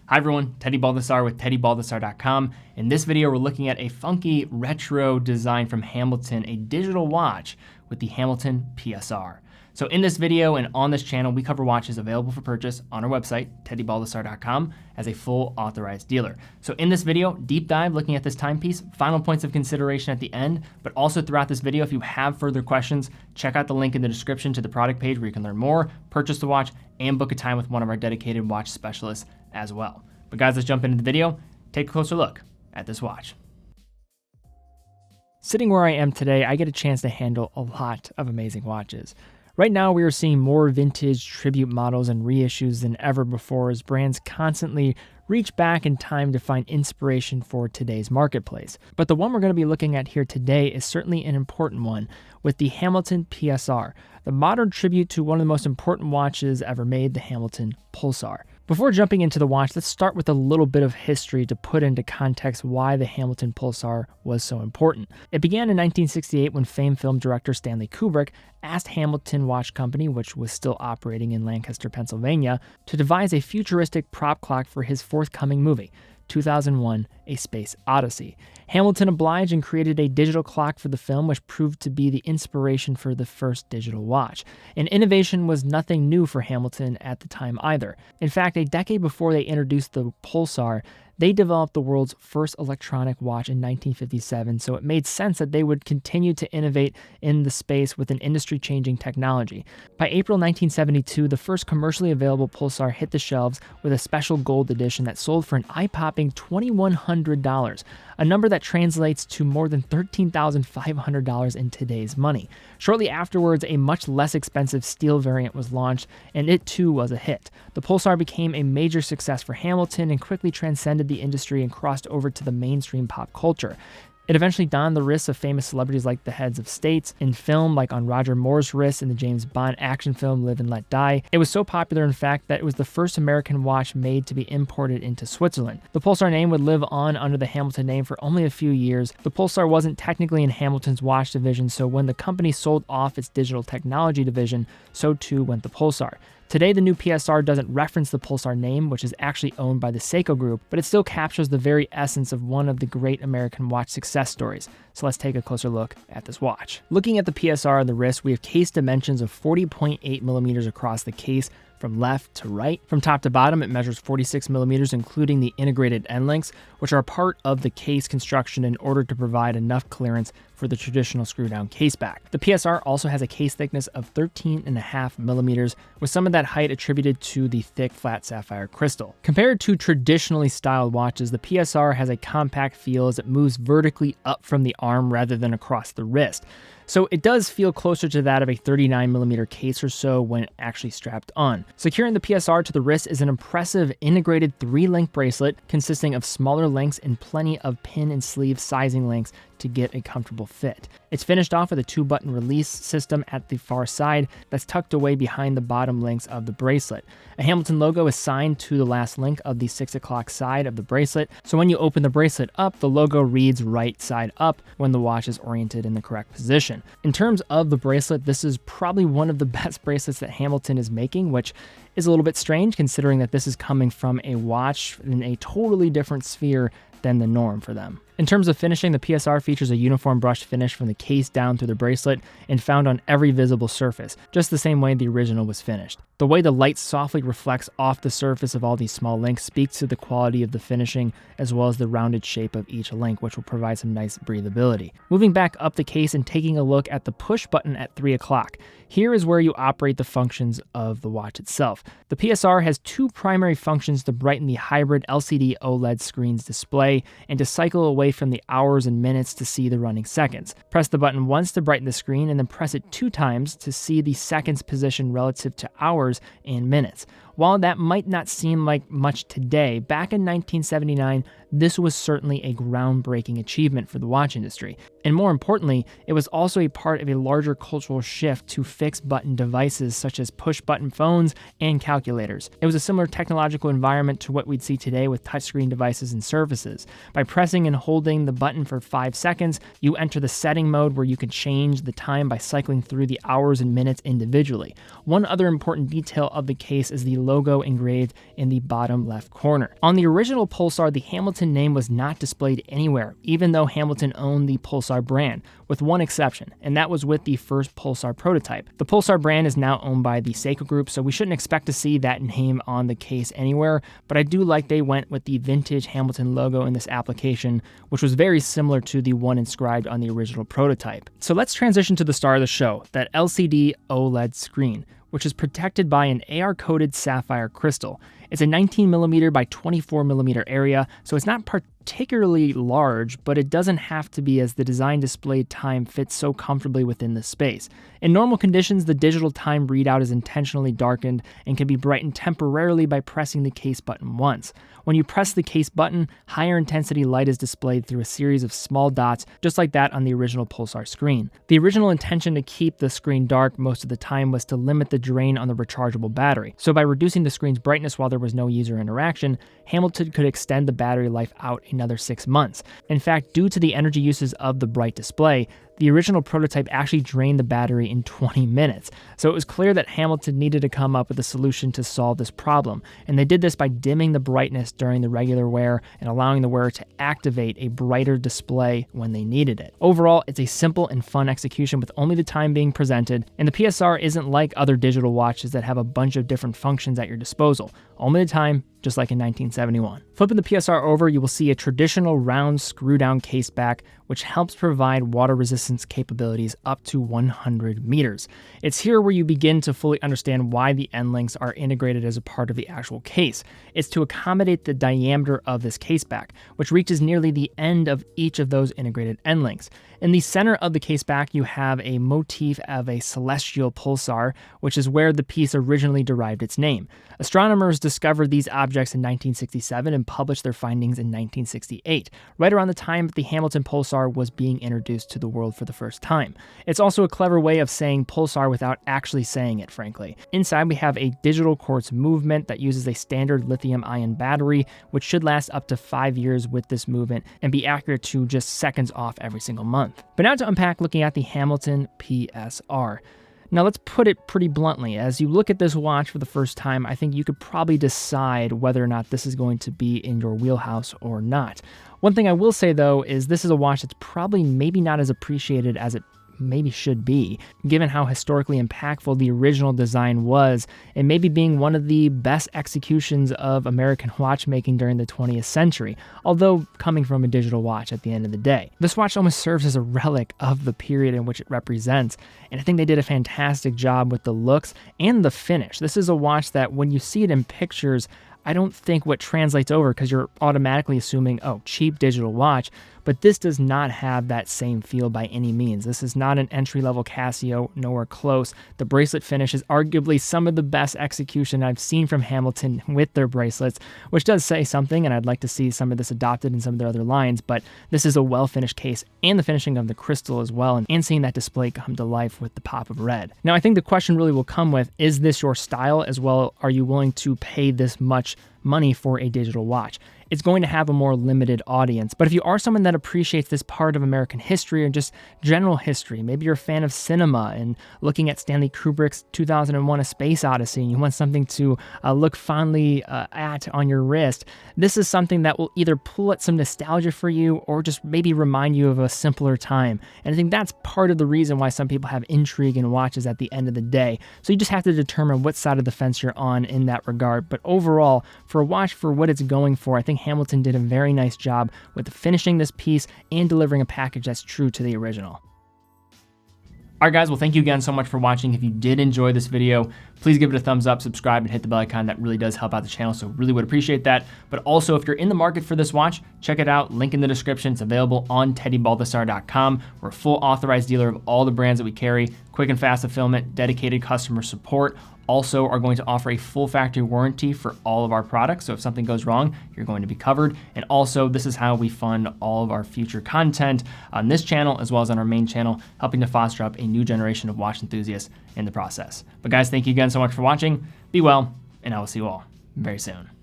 Hi everyone, Teddy Baldassarre with TeddyBaldassarre.com. In this video, we're looking at a funky retro design from Hamilton, a digital watch with the Hamilton PSR. So in this video and on this channel, we cover watches available for purchase on our website, TeddyBaldassarre.com, as a full authorized dealer. So in this video, deep dive looking at this timepiece, final points of consideration at the end, but also throughout this video, if you have further questions, check out the link in the description to the product page where you can learn more, purchase the watch, and book a time with one of our dedicated watch specialists as well. But guys, let's jump into the video, take a closer look at this watch. Sitting where I am today, I get a chance to handle a lot of amazing watches. Right now, we are seeing more vintage tribute models and reissues than ever before as brands constantly reach back in time to find inspiration for today's marketplace. But the one we're going to be looking at here today is certainly an important one with the Hamilton PSR, the modern tribute to one of the most important watches ever made, the Hamilton Pulsar. Before jumping into the watch, let's start with a little bit of history to put into context why the Hamilton Pulsar was so important. It began in 1968 when famed film director Stanley Kubrick asked Hamilton Watch Company, which was still operating in Lancaster, Pennsylvania, to devise a futuristic prop clock for his forthcoming movie, 2001: A Space Odyssey. Hamilton obliged and created a digital clock for the film, which proved to be the inspiration for the first digital watch. And innovation was nothing new for Hamilton at the time either. In fact, a decade before they introduced the Pulsar, they developed the world's first electronic watch in 1957, so it made sense that they would continue to innovate in the space with an industry-changing technology. By April 1972, the first commercially available Pulsar hit the shelves with a special gold edition that sold for an eye-popping $2,100, a number that translates to more than $13,500 in today's money. Shortly afterwards, a much less expensive steel variant was launched, and it too was a hit. The Pulsar became a major success for Hamilton and quickly transcended the industry and crossed over to the mainstream pop culture. It eventually donned the wrists of famous celebrities like the heads of states, in film like on Roger Moore's wrist in the James Bond action film Live and Let Die. It was so popular, in fact, that it was the first American watch made to be imported into Switzerland. The Pulsar name would live on under the Hamilton name for only a few years. The Pulsar wasn't technically in Hamilton's watch division, so when the company sold off its digital technology division, so too went the Pulsar. Today, the new PSR doesn't reference the Pulsar name, which is actually owned by the Seiko Group, but it still captures the very essence of one of the great American watch success stories. So let's take a closer look at this watch. Looking at the PSR on the wrist, we have case dimensions of 40.8 millimeters across the case, from left to right. From top to bottom, it measures 46 millimeters, including the integrated end links, which are part of the case construction in order to provide enough clearance for the traditional screw-down case back. The PSR also has a case thickness of 13.5 millimeters, with some of that height attributed to the thick, flat sapphire crystal. Compared to traditionally styled watches, the PSR has a compact feel as it moves vertically up from the arm rather than across the wrist. So it does feel closer to that of a 39mm case or so when actually strapped on. Securing the PSR to the wrist is an impressive integrated 3-link bracelet consisting of smaller links and plenty of pin and sleeve sizing links to get a comfortable fit. It's finished off with a 2-button release system at the far side that's tucked away behind the bottom links of the bracelet. A Hamilton logo is signed to the last link of the 6 o'clock side of the bracelet, so when you open the bracelet up, the logo reads right side up when the watch is oriented in the correct position. In terms of the bracelet, this is probably one of the best bracelets that Hamilton is making, which is a little bit strange considering that this is coming from a watch in a totally different sphere than the norm for them. In terms of finishing, the PSR features a uniform brushed finish from the case down through the bracelet and found on every visible surface, just the same way the original was finished. The way the light softly reflects off the surface of all these small links speaks to the quality of the finishing as well as the rounded shape of each link, which will provide some nice breathability. Moving back up the case and taking a look at the push button at 3 o'clock. Here is where you operate the functions of the watch itself. The PSR has 2 primary functions to brighten the hybrid LCD OLED screen's display and to cycle away from the hours and minutes to see the running seconds. Press the button once to brighten the screen and then press it 2 times to see the seconds position relative to hours and minutes. While that might not seem like much today, back in 1979, this was certainly a groundbreaking achievement for the watch industry. And more importantly, it was also a part of a larger cultural shift to fixed button devices such as push button phones and calculators. It was a similar technological environment to what we'd see today with touchscreen devices and surfaces. By pressing and holding the button for 5 seconds, you enter the setting mode where you can change the time by cycling through the hours and minutes individually. One other important detail of the case is the logo engraved in the bottom left corner. On the original Pulsar, the Hamilton name was not displayed anywhere, even though Hamilton owned the Pulsar brand, with one exception, and that was with the first Pulsar prototype. The Pulsar brand is now owned by the Seiko Group, so we shouldn't expect to see that name on the case anywhere, but I do like they went with the vintage Hamilton logo in this application, which was very similar to the one inscribed on the original prototype. So let's transition to the star of the show, that LCD OLED screen, which is protected by an AR-coated sapphire crystal. It's a 19mm by 24mm area, so it's not particularly large, but it doesn't have to be, as the design displayed time fits so comfortably within the space. In normal conditions, the digital time readout is intentionally darkened and can be brightened temporarily by pressing the case button once. When you press the case button, higher intensity light is displayed through a series of small dots, just like that on the original Pulsar screen. The original intention to keep the screen dark most of the time was to limit the drain on the rechargeable battery. So by reducing the screen's brightness while there was no user interaction, Hamilton could extend the battery life out another 6 months. In fact, due to the energy uses of the bright display, the original prototype actually drained the battery in 20 minutes. So it was clear that Hamilton needed to come up with a solution to solve this problem, and they did this by dimming the brightness during the regular wear and allowing the wearer to activate a brighter display when they needed it. Overall, it's a simple and fun execution with only the time being presented, and the PSR isn't like other digital watches that have a bunch of different functions at your disposal. Only the time, just like in 1971. Flipping the PSR over, you will see a traditional round screw-down case back, which helps provide water resistance capabilities up to 100 meters. It's here where you begin to fully understand why the end links are integrated as a part of the actual case. It's to accommodate the diameter of this case back, which reaches nearly the end of each of those integrated end links. In the center of the case back, you have a motif of a celestial pulsar, which is where the piece originally derived its name. Astronomers discovered these objects in 1967 and published their findings in 1968, right around the time that the Hamilton Pulsar was being introduced to the world for the first time. It's also a clever way of saying pulsar without actually saying it, frankly. Inside, we have a digital quartz movement that uses a standard lithium-ion battery, which should last up to 5 years with this movement and be accurate to just seconds off every single month. But now to unpack looking at the Hamilton PSR. Now let's put it pretty bluntly, as you look at this watch for the first time, I think you could probably decide whether or not this is going to be in your wheelhouse or not. One thing I will say though is this is a watch that's probably maybe not as appreciated as it maybe should be, given how historically impactful the original design was, and maybe being one of the best executions of American watchmaking during the 20th century, although coming from a digital watch at the end of the day. This watch almost serves as a relic of the period in which it represents, and I think they did a fantastic job with the looks and the finish. This is a watch that when you see it in pictures, I don't think what translates over, because you're automatically assuming, oh, cheap digital watch, but this does not have that same feel by any means. This is not an entry-level Casio, nowhere close. The bracelet finish is arguably some of the best execution I've seen from Hamilton with their bracelets, which does say something, and I'd like to see some of this adopted in some of their other lines, but this is a well-finished case, and the finishing of the crystal as well, and seeing that display come to life with the pop of red. Now, I think the question really will come with, is this your style as well? Are you willing to pay this much money for a digital watch? It's going to have a more limited audience, but if you are someone that appreciates this part of American history or just general history, maybe you're a fan of cinema and looking at Stanley Kubrick's 2001: A Space Odyssey, and you want something to look fondly at on your wrist, this is something that will either pull at some nostalgia for you or just maybe remind you of a simpler time. And I think that's part of the reason why some people have intrigue in watches at the end of the day. So you just have to determine what side of the fence you're on in that regard. But overall, for a watch for what it's going for, I think Hamilton did a very nice job with finishing this piece and delivering a package that's true to the original. Alright guys, well thank you again so much for watching. If you did enjoy this video, please give it a thumbs up, subscribe, and hit the bell icon. That really does help out the channel, so really would appreciate that. But also, if you're in the market for this watch, check it out. Link in the description. It's available on teddybaldassarre.com. We're a full authorized dealer of all the brands that we carry. Quick and fast fulfillment, dedicated customer support, also are going to offer a full factory warranty for all of our products. So if something goes wrong, you're going to be covered. And also, this is how we fund all of our future content on this channel, as well as on our main channel, helping to foster up a new generation of watch enthusiasts in the process. But guys, thank you again so much for watching. Be well, and I will see you all very soon.